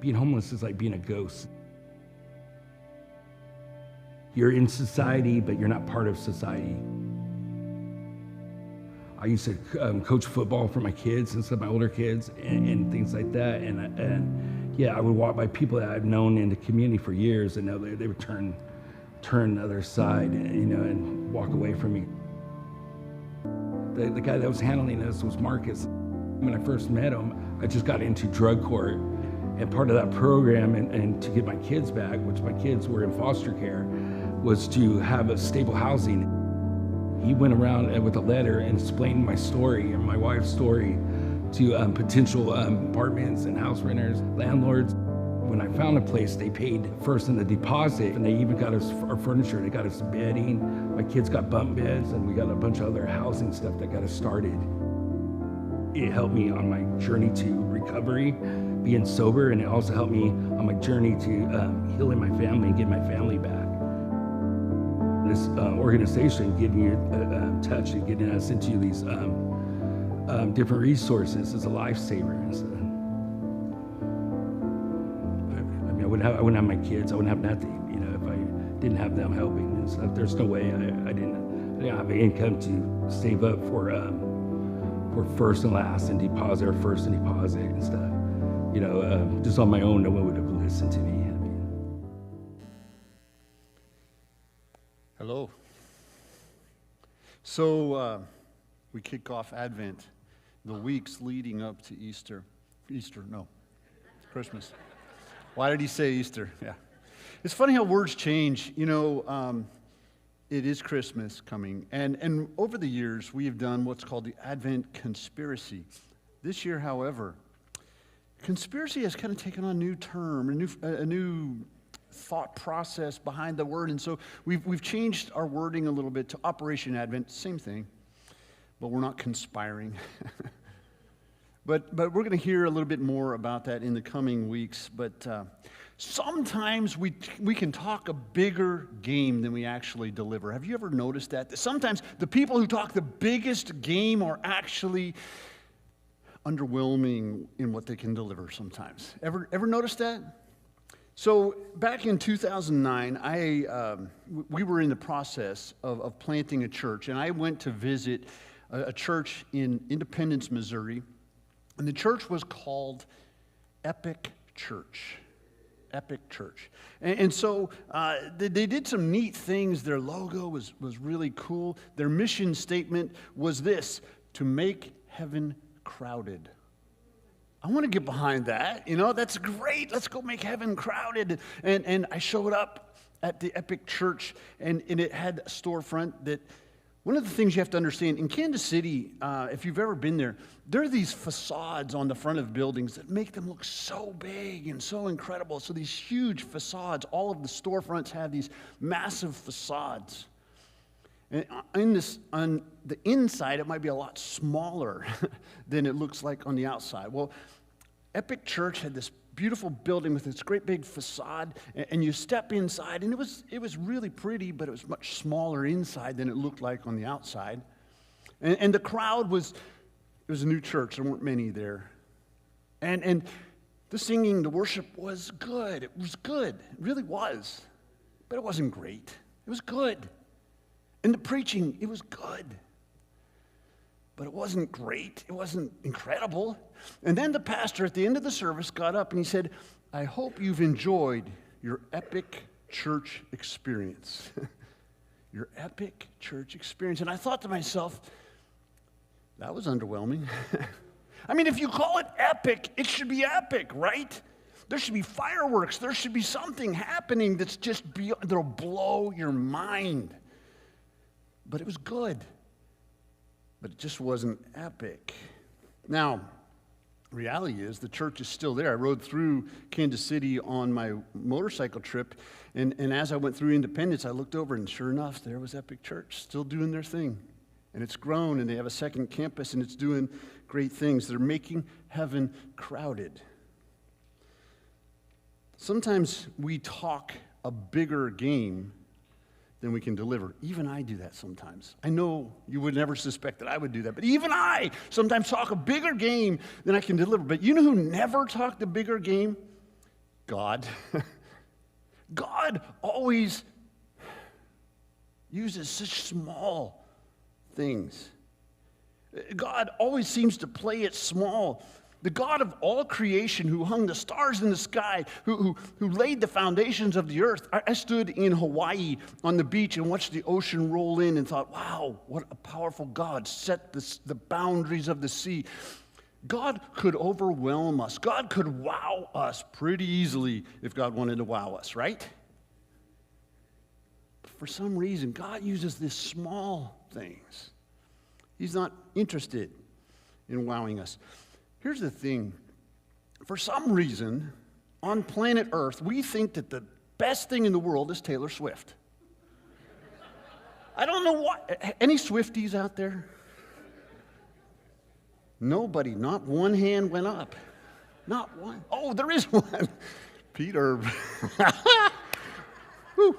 being homeless is like being a ghost. You're in society, but you're not part of society. I used to coach football for my kids and some of my older kids and things like that. And yeah, I would walk by people that I've known in the community for years, and they would turn the other side, and walk away from me. The guy that was handling this was Marcus. When I first met him, I just got into drug court. And part of that program and to get my kids back, which my kids were in foster care, was to have a stable housing. He went around with a letter and explained my story and my wife's story to potential apartments and house renters, landlords. When I found a place, they paid first in the deposit, and they even got us our furniture. They got us bedding. My kids got bunk beds, and we got a bunch of other housing stuff that got us started. It helped me on my journey to recovery, being sober, and it also helped me on my journey to healing my family and getting my family back. This organization getting you touch and getting us into these different resources is a lifesaver. I wouldn't have my kids. I wouldn't have nothing, if I didn't have them helping and stuff. There's no way I didn't have an income to save up for first and last and deposit, or first and deposit and stuff. Just on my own, no one would have listened to me. Hello. So we kick off Advent, the weeks leading up to Easter. Christmas. Why did he say Easter? Yeah. It's funny how words change. It is Christmas coming. And over the years, we have done what's called the Advent Conspiracy. This year, however, conspiracy has kind of taken on a new term, a new thought process behind the word. And so we've changed our wording a little bit to Operation Advent, same thing, but we're not conspiring. But we're going to hear a little bit more about that in the coming weeks. But sometimes we can talk a bigger game than we actually deliver. Have you ever noticed that? Sometimes the people who talk the biggest game are actually underwhelming in what they can deliver sometimes. Ever noticed that? So back in 2009, we were in the process of planting a church, and I went to visit a church in Independence, Missouri. And the church was called Epic Church. Epic Church. And so they did some neat things. Their logo was really cool. Their mission statement was this: to make heaven crowded. I want to get behind that. That's great. Let's go make heaven crowded. And I showed up at the Epic Church, and it had a storefront that. One of the things you have to understand, in Kansas City, if you've ever been there are these facades on the front of buildings that make them look so big and so incredible. So these huge facades, all of the storefronts have these massive facades. And on the inside, it might be a lot smaller than it looks like on the outside. Well, Epic Church had this beautiful building with this great big facade, and you step inside, and it was really pretty, but it was much smaller inside than it looked like on the outside. And the crowd it was a new church. There weren't many there. And the singing, the worship was good. It was good. It really was. But it wasn't great. It was good. And the preaching, it was good. But it wasn't great. It wasn't incredible. And then the pastor at the end of the service got up and he said, I hope you've enjoyed your Epic Church experience. Your Epic Church experience. And I thought to myself, that was underwhelming. I mean, if you call it epic, it should be epic, right? There should be fireworks. There should be something happening that's just beyond, that'll blow your mind. But it was good. But it just wasn't epic. Now, reality is the church is still there. I rode through Kansas City on my motorcycle trip, and as I went through Independence, I looked over, and sure enough, there was Epic Church still doing their thing. And it's grown, and they have a second campus, and it's doing great things. They're making heaven crowded. Sometimes we talk a bigger game than we can deliver. Even I do that sometimes. I know you would never suspect that I would do that, but even I sometimes talk a bigger game than I can deliver. But you know who never talked a bigger game? God. God always uses such small things. God always seems to play it small. The God of all creation who hung the stars in the sky, who laid the foundations of the earth. I stood in Hawaii on the beach and watched the ocean roll in and thought, wow, what a powerful God set the boundaries of the sea. God could overwhelm us. God could wow us pretty easily if God wanted to wow us, right? But for some reason, God uses these small things. He's not interested in wowing us. Here's the thing. For some reason, on planet Earth, we think that the best thing in the world is Taylor Swift. I don't know why. Any Swifties out there? Nobody. Not one hand went up. Not one. Oh, there is one. Peter. Woo.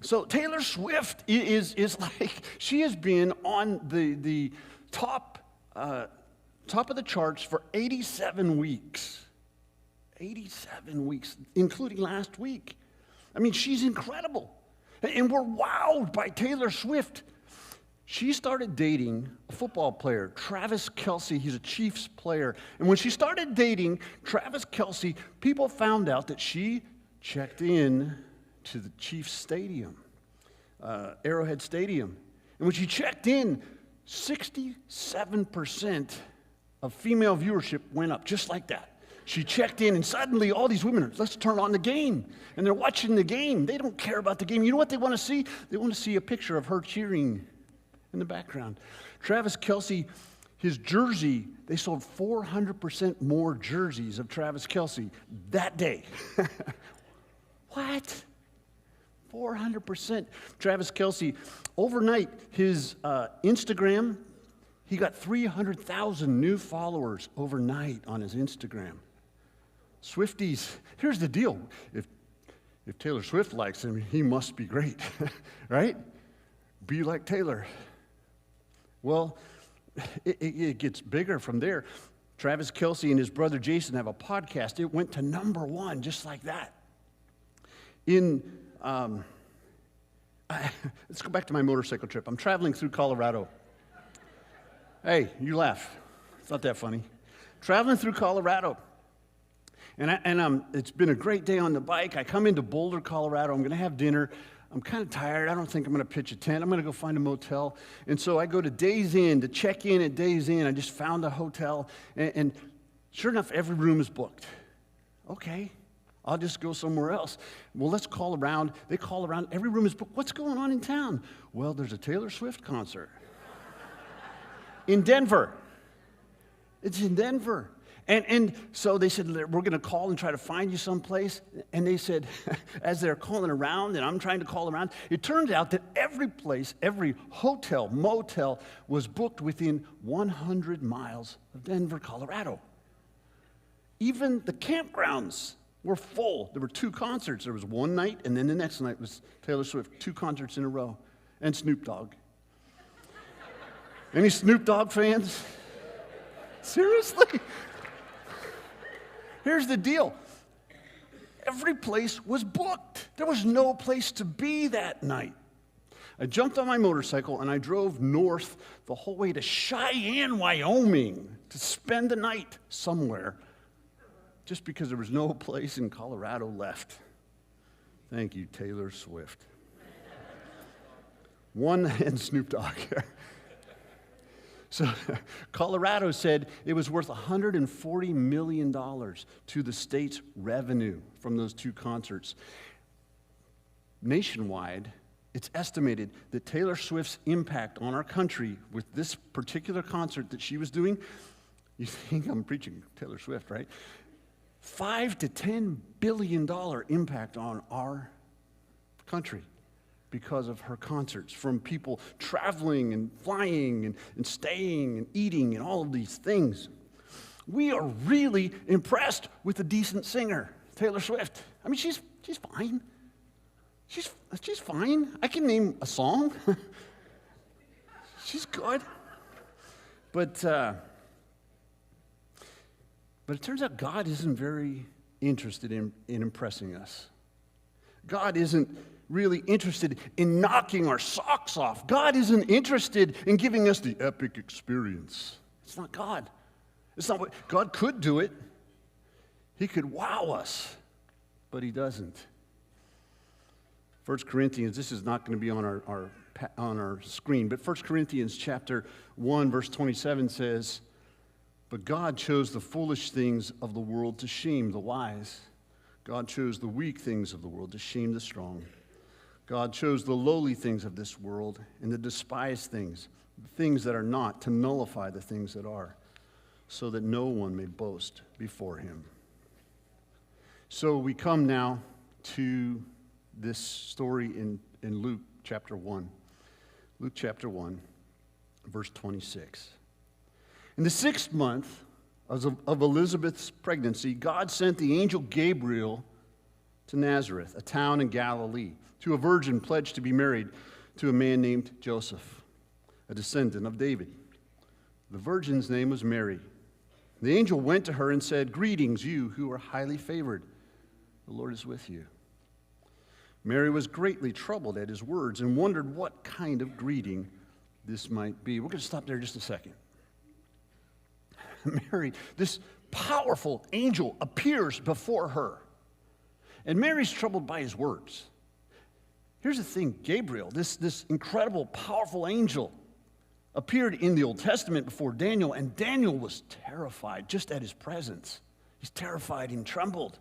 So Taylor Swift is like, she has been on the top of the charts for 87 weeks. 87 weeks, including last week. I mean, she's incredible. And we're wowed by Taylor Swift. She started dating a football player, Travis Kelce. He's a Chiefs player. And when she started dating Travis Kelce, people found out that she checked in to the Chiefs Stadium, Arrowhead Stadium. And when she checked in, 67% of female viewership went up, just like that. She checked in, and suddenly all these women are, let's turn on the game. And they're watching the game. They don't care about the game. You know what they want to see? They want to see a picture of her cheering in the background. Travis Kelce, his jersey, they sold 400% more jerseys of Travis Kelce that day. What? 400%. Travis Kelce, overnight, his Instagram, he got 300,000 new followers overnight on his Instagram. Swifties, here's the deal. If Taylor Swift likes him, he must be great, right? Be like Taylor. Well, it gets bigger from there. Travis Kelce and his brother Jason have a podcast. It went to #1 just like that. Let's go back to my motorcycle trip. I'm traveling through Colorado. Hey, you laugh. It's not that funny. Traveling through Colorado. And it's been a great day on the bike. I come into Boulder, Colorado. I'm going to have dinner. I'm kind of tired. I don't think I'm going to pitch a tent. I'm going to go find a motel. And so I go to Days Inn to check in at Days Inn. I just found a hotel. And sure enough, every room is booked. Okay. I'll just go somewhere else. Well, let's call around. They call around. Every room is booked. What's going on in town? Well, there's a Taylor Swift concert in Denver. It's in Denver. And so they said, we're going to call and try to find you someplace. And they said, as they're calling around, and I'm trying to call around, it turns out that every place, every hotel, motel was booked within 100 miles of Denver, Colorado. Even the campgrounds were full. There were 2 concerts. There was one night, and then the next night was Taylor Swift, 2 concerts in a row, and Snoop Dogg. Any Snoop Dogg fans? Seriously? Here's the deal. Every place was booked. There was no place to be that night. I jumped on my motorcycle and I drove north the whole way to Cheyenne, Wyoming, to spend the night somewhere, just because there was no place in Colorado left. Thank you, Taylor Swift. One and Snoop Dogg. So Colorado said it was worth $140 million to the state's revenue from those 2 concerts. Nationwide, it's estimated that Taylor Swift's impact on our country with this particular concert that she was doing, you think I'm preaching Taylor Swift, right? $5 to $10 billion impact on our country because of her concerts, from people traveling and flying and staying and eating and all of these things. We are really impressed with a decent singer, Taylor Swift. I mean, she's fine. She's fine. I can name a song. She's good. But But it turns out God isn't very interested in impressing us. God isn't really interested in knocking our socks off. God isn't interested in giving us the epic experience. It's not God. It's not what God could do it. He could wow us, but he doesn't. 1 Corinthians, this is not going to be on our screen, but 1 Corinthians chapter 1, verse 27 says, "But God chose the foolish things of the world to shame the wise. God chose the weak things of the world to shame the strong. God chose the lowly things of this world and the despised things, the things that are not, to nullify the things that are, so that no one may boast before him." So we come now to this story in Luke chapter 1. Luke chapter 1, verse 26. In the 6th month of Elizabeth's pregnancy, God sent the angel Gabriel to Nazareth, a town in Galilee, to a virgin pledged to be married to a man named Joseph, a descendant of David. The virgin's name was Mary. The angel went to her and said, "Greetings, you who are highly favored. The Lord is with you." Mary was greatly troubled at his words and wondered what kind of greeting this might be. We're going to stop there just a second. Mary, this powerful angel appears before her, and Mary's troubled by his words. Here's the thing, Gabriel, this incredible, powerful angel, appeared in the Old Testament before Daniel, and Daniel was terrified just at his presence. He's terrified and trembled.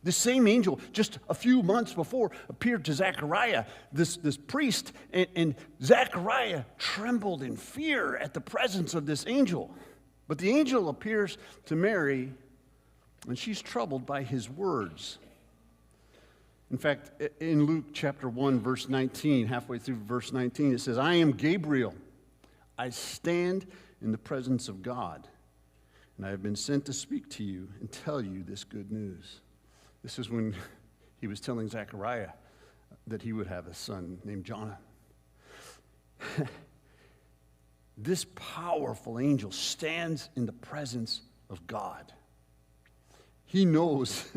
The same angel, just a few months before, appeared to Zechariah, this priest, and Zechariah trembled in fear at the presence of this angel. But the angel appears to Mary, and she's troubled by his words. In fact, in Luke chapter 1, verse 19, halfway through verse 19, it says, "I am Gabriel. I stand in the presence of God, and I have been sent to speak to you and tell you this good news." This is when he was telling Zechariah that he would have a son named Jonah. This powerful angel stands in the presence of God. He knows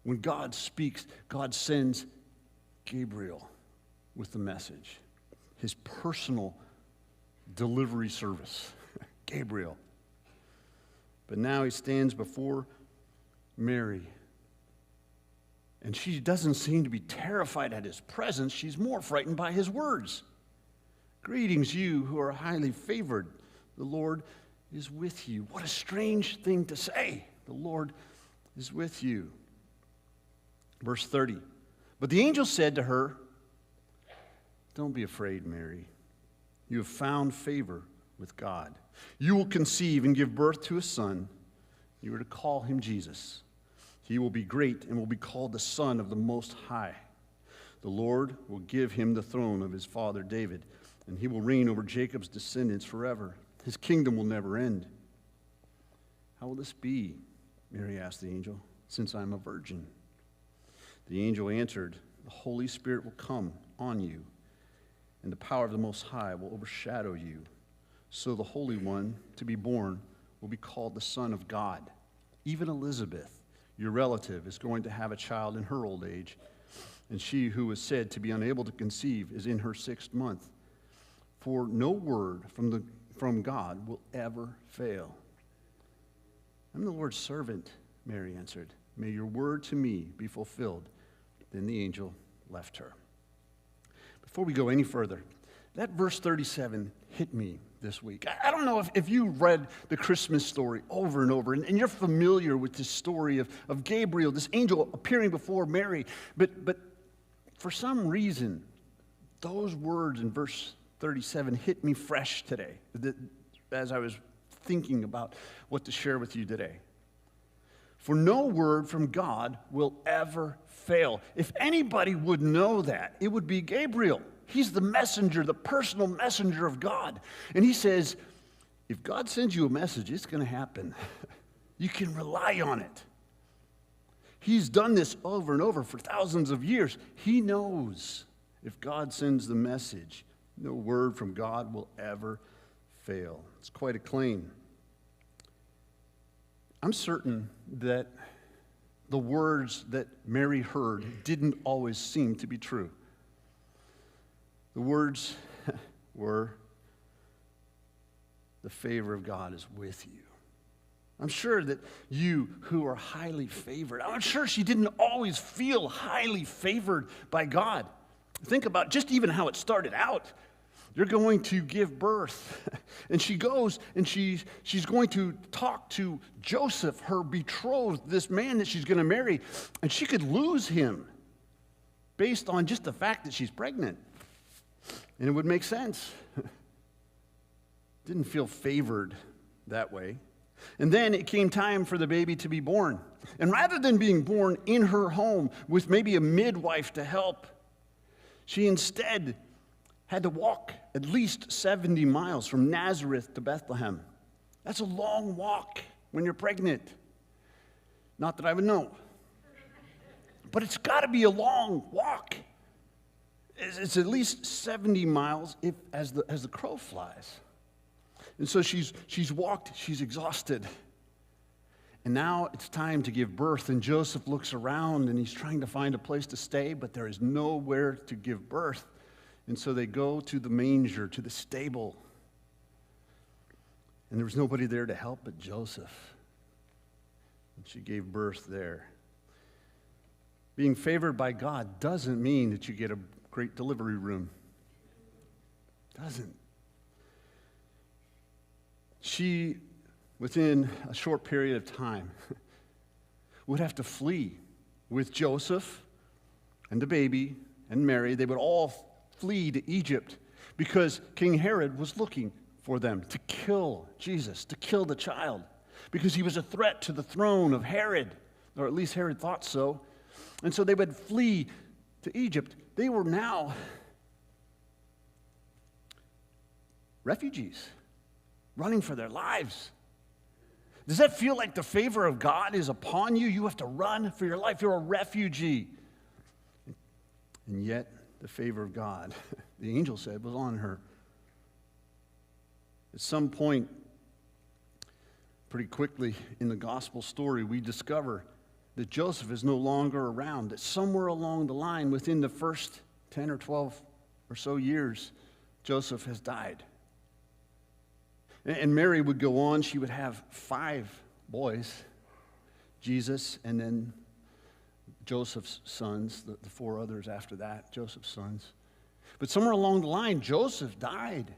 when God speaks, God sends Gabriel with the message, his personal delivery service, Gabriel. But now he stands before Mary, and she doesn't seem to be terrified at his presence. She's more frightened by his words. "Greetings, you who are highly favored. The Lord is with you." What a strange thing to say. The Lord is with you. Verse 30. But the angel said to her, "Don't be afraid, Mary. You have found favor with God. You will conceive and give birth to a son. You are to call him Jesus. He will be great and will be called the Son of the Most High. The Lord will give him the throne of his father David, and he will reign over Jacob's descendants forever. His kingdom will never end." "How will this be?" Mary asked the angel, "since I'm a virgin?" The angel answered, "The Holy Spirit will come on you, and the power of the Most High will overshadow you. So the Holy One to be born will be called the Son of God. Even Elizabeth, your relative, is going to have a child in her old age, and she who was said to be unable to conceive is in her 6th month. For no word from God will ever fail." "I'm the Lord's servant," Mary answered. "May your word to me be fulfilled." Then the angel left her. Before we go any further, that verse 37 hit me this week. I don't know if you read the Christmas story over and over, and you're familiar with this story of Gabriel, this angel appearing before Mary, but for some reason, those words in verse 37 hit me fresh today as I was thinking about what to share with you today. For no word from God will ever fail. If anybody would know that, it would be Gabriel. He's the messenger, the personal messenger of God. And he says, if God sends you a message, it's going to happen. You can rely on it. He's done this over and over for thousands of years. He knows if God sends the message, no word from God will ever fail. It's quite a claim. I'm certain that the words that Mary heard didn't always seem to be true. The words were, "The favor of God is with you." I'm sure that you who are highly favored, I'm sure she didn't always feel highly favored by God. Think about just even how it started out. You're going to give birth. And she goes and she's going to talk to Joseph, her betrothed, this man that she's going to marry. And she could lose him based on just the fact that she's pregnant. And it would make sense. Didn't feel favored that way. And then it came time for the baby to be born. And rather than being born in her home with maybe a midwife to help, she instead had to walk at least 70 miles from Nazareth to Bethlehem. That's a long walk when you're pregnant. Not that I would know. But it's got to be a long walk. It's at least 70 miles as the crow flies. And so she's walked, she's exhausted. And now it's time to give birth. And Joseph looks around and he's trying to find a place to stay, but there is nowhere to give birth. And so they go to the manger, to the stable. And there was nobody there to help but Joseph. And she gave birth there. Being favored by God doesn't mean that you get a great delivery room. Doesn't. She, within a short period of time, would have to flee with Joseph and the baby and Mary. They would all flee to Egypt because King Herod was looking for them to kill Jesus, to kill the child, because he was a threat to the throne of Herod, or at least Herod thought so. And so they would flee to Egypt. They were now refugees, running for their lives. Does that feel like the favor of God is upon you? You have to run for your life. You're a refugee. And yet, the favor of God, the angel said, was on her. At some point, pretty quickly in the gospel story, we discover that Joseph is no longer around, that somewhere along the line, within the first 10 or 12 or so years, Joseph has died. And Mary would go on. She would have 5 boys, Jesus, and then Joseph's sons, the 4 others after that, Joseph's sons. But somewhere along the line, Joseph died.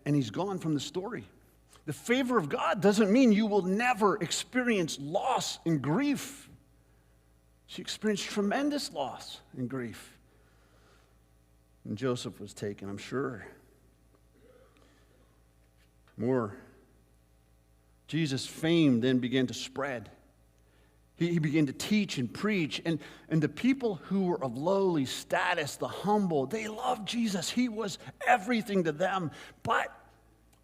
And he's gone from the story. The favor of God doesn't mean you will never experience loss and grief. She experienced tremendous loss and grief. And Joseph was taken, I'm sure. More. Jesus' fame then began to spread. He began to teach and preach, and the people who were of lowly status, the humble, they loved Jesus. He was everything to them. But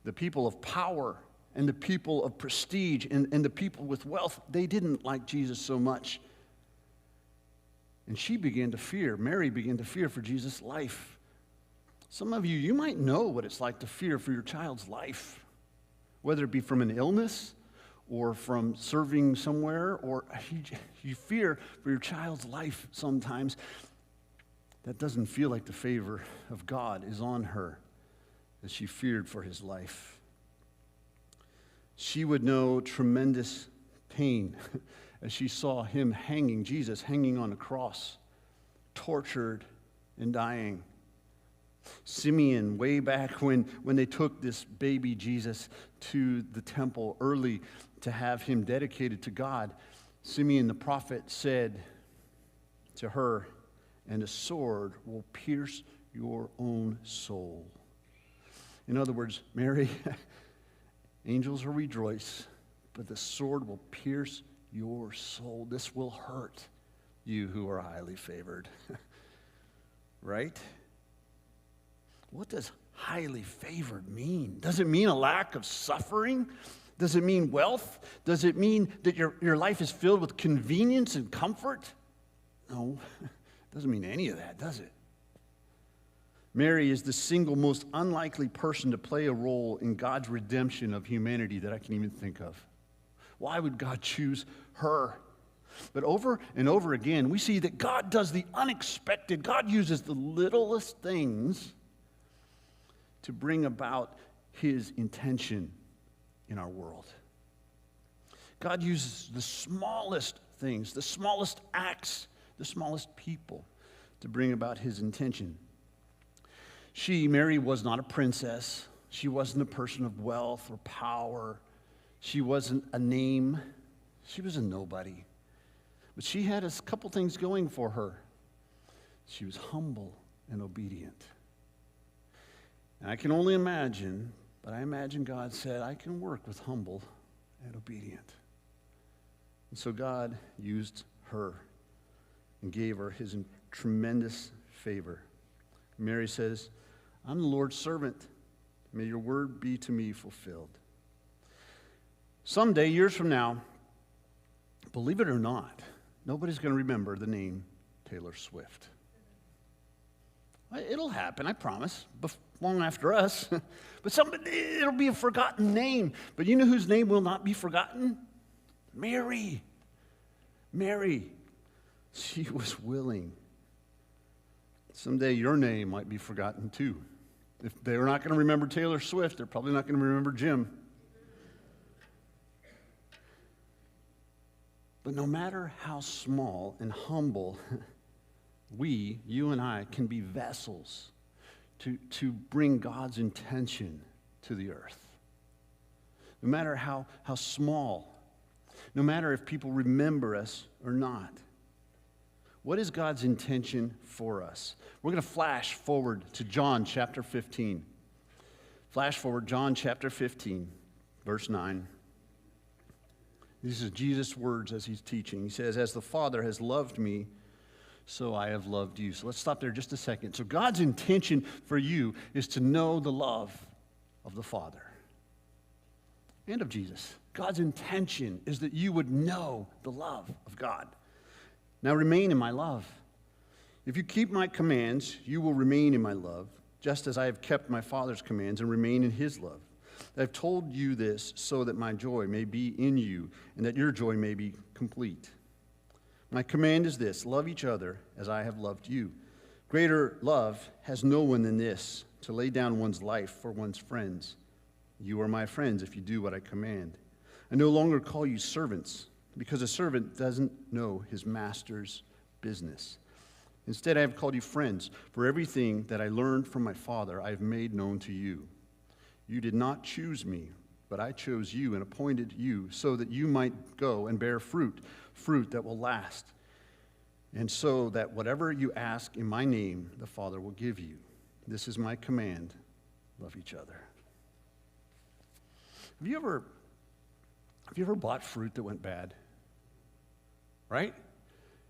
the people of power and the people of prestige and the people with wealth, they didn't like Jesus so much. And she began to fear. Mary began to fear for Jesus' life. Some of you might know what it's like to fear for your child's life, whether it be from an illness or from serving somewhere, or you fear for your child's life sometimes. That doesn't feel like the favor of God is on her, as she feared for his life. She would know tremendous pain as she saw him hanging, Jesus hanging on a cross, tortured and dying. Simeon, way back when they took this baby Jesus to the temple early to have him dedicated to God, Simeon the prophet said to her, "And a sword will pierce your own soul." In other words, Mary, angels will rejoice, but the sword will pierce your soul. This will hurt you who are highly favored. Right? What does highly favored mean? Does it mean a lack of suffering? Does it mean wealth? Does it mean that your life is filled with convenience and comfort? No, it doesn't mean any of that, does it? Mary is the single most unlikely person to play a role in God's redemption of humanity that I can even think of. Why would God choose her? But over and over again, we see that God does the unexpected. God uses the littlest things to bring about his intention in our world. God uses the smallest things, the smallest acts, the smallest people to bring about his intention. Mary, was not a princess. She wasn't a person of wealth or power. She wasn't a name. She was a nobody. But she had a couple things going for her. She was humble and obedient. And I can only imagine, but I imagine God said, I can work with humble and obedient. And so God used her and gave her his tremendous favor. Mary says, I'm the Lord's servant. May your word be to me fulfilled. Someday, years from now, believe it or not, nobody's going to remember the name Taylor Swift. It'll happen, I promise, long after us. But it'll be a forgotten name. But you know whose name will not be forgotten? Mary. Mary. She was willing. Someday your name might be forgotten too. If they're not going to remember Taylor Swift, they're probably not going to remember Jim. But no matter how small and humble you and I, can be vessels to bring God's intention to the earth. No matter how small, no matter if people remember us or not. What is God's intention for us? We're going to flash forward to John chapter 15. Flash forward, John chapter 15, verse 9. These are Jesus' words as he's teaching. He says, as the Father has loved me, so I have loved you. So let's stop there just a second. So God's intention for you is to know the love of the Father and of Jesus. God's intention is that you would know the love of God. Now remain in my love. If you keep my commands, you will remain in my love, just as I have kept my Father's commands and remain in his love. I've told you this so that my joy may be in you and that your joy may be complete. My command is this: love each other as I have loved you. Greater love has no one than this, to lay down one's life for one's friends. You are my friends if you do what I command. I no longer call you servants, because a servant doesn't know his master's business. Instead, I have called you friends, for everything that I learned from my Father I have made known to you. You did not choose me, but I chose you and appointed you so that you might go and bear fruit that will last, and so that whatever you ask in my name, the Father will give you. This is my command: love each other. Have you ever bought fruit that went bad? Right?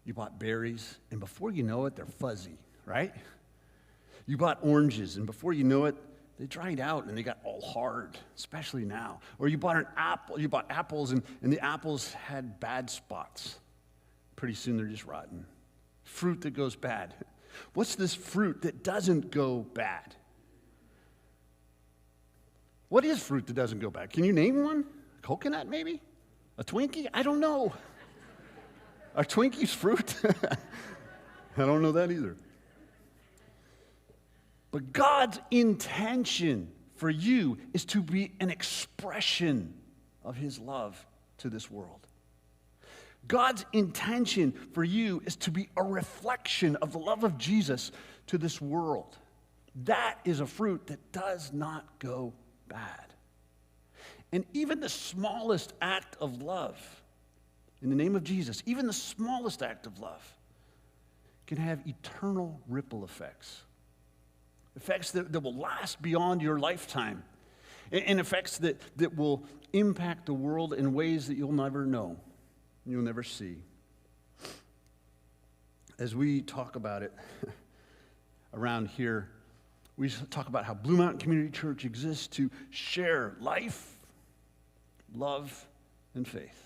You bought berries, and before you know it, they're fuzzy, right? You bought oranges, and before you know it, they dried out and they got all hard, especially now. Or you bought apples, and the apples had bad spots. Pretty soon they're just rotten. Fruit that goes bad. What's this fruit that doesn't go bad? What is fruit that doesn't go bad? Can you name one? A coconut, maybe? A Twinkie? I don't know. Are Twinkies fruit? I don't know that either. But God's intention for you is to be an expression of his love to this world. God's intention for you is to be a reflection of the love of Jesus to this world. That is a fruit that does not go bad. And even the smallest act of love, in the name of Jesus, even the smallest act of love can have eternal ripple effects. Effects that will last beyond your lifetime. And effects that will impact the world in ways that you'll never know, you'll never see. As we talk about it around here, we talk about how Blue Mountain Community Church exists to share life, love, and faith.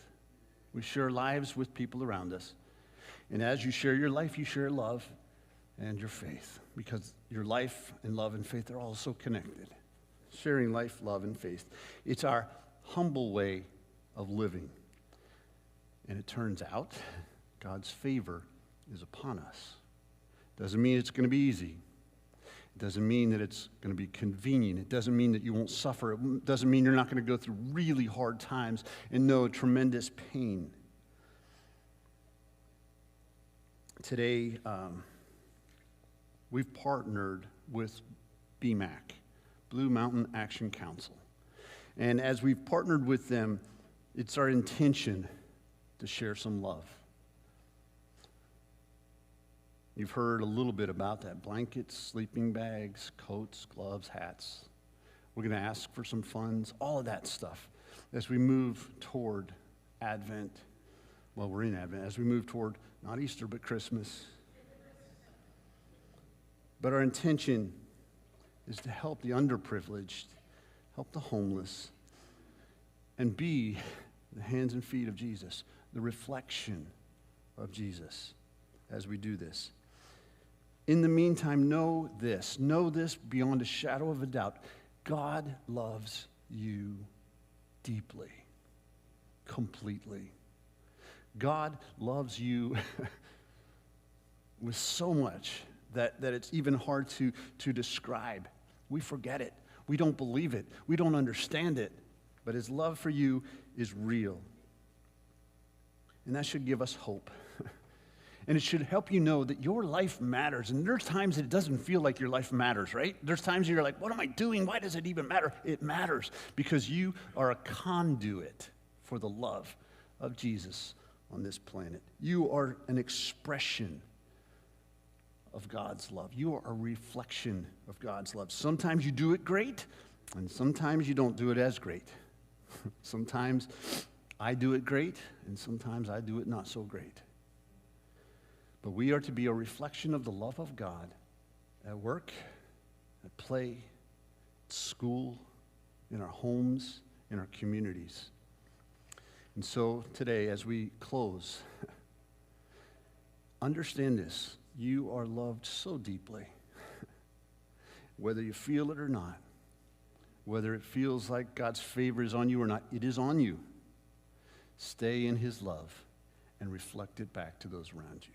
We share lives with people around us. And as you share your life, you share love and your faith, because your life and love and faith are all so connected. Sharing life, love, and faith. It's our humble way of living. And it turns out God's favor is upon us. Doesn't mean it's going to be easy. It doesn't mean that it's going to be convenient. It doesn't mean that you won't suffer. It doesn't mean you're not going to go through really hard times and know tremendous pain. Today, we've partnered with BMAC, Blue Mountain Action Council. And as we've partnered with them, it's our intention to share some love. You've heard a little bit about that. Blankets, sleeping bags, coats, gloves, hats. We're going to ask for some funds, all of that stuff. As we move toward Advent, well, we're in Advent, as we move toward not Easter, but Christmas. But our intention is to help the underprivileged, help the homeless, and be the hands and feet of Jesus, the reflection of Jesus as we do this. In the meantime, know this beyond a shadow of a doubt. God loves you deeply, completely. God loves you with so much that it's even hard to describe. We forget it. We don't believe it. We don't understand it. But his love for you is real. And that should give us hope. And it should help you know that your life matters. And there's times that it doesn't feel like your life matters, right? There's times you're like, what am I doing? Why does it even matter? It matters because you are a conduit for the love of Jesus on this planet. You are an expression of God's love. You are a reflection of God's love. Sometimes you do it great, and sometimes you don't do it as great. Sometimes I do it great, and sometimes I do it not so great. But we are to be a reflection of the love of God at work, at play, at school, in our homes, in our communities. And so today, as we close, understand this. You are loved so deeply. Whether you feel it or not, whether it feels like God's favor is on you or not, it is on you. Stay in his love and reflect it back to those around you.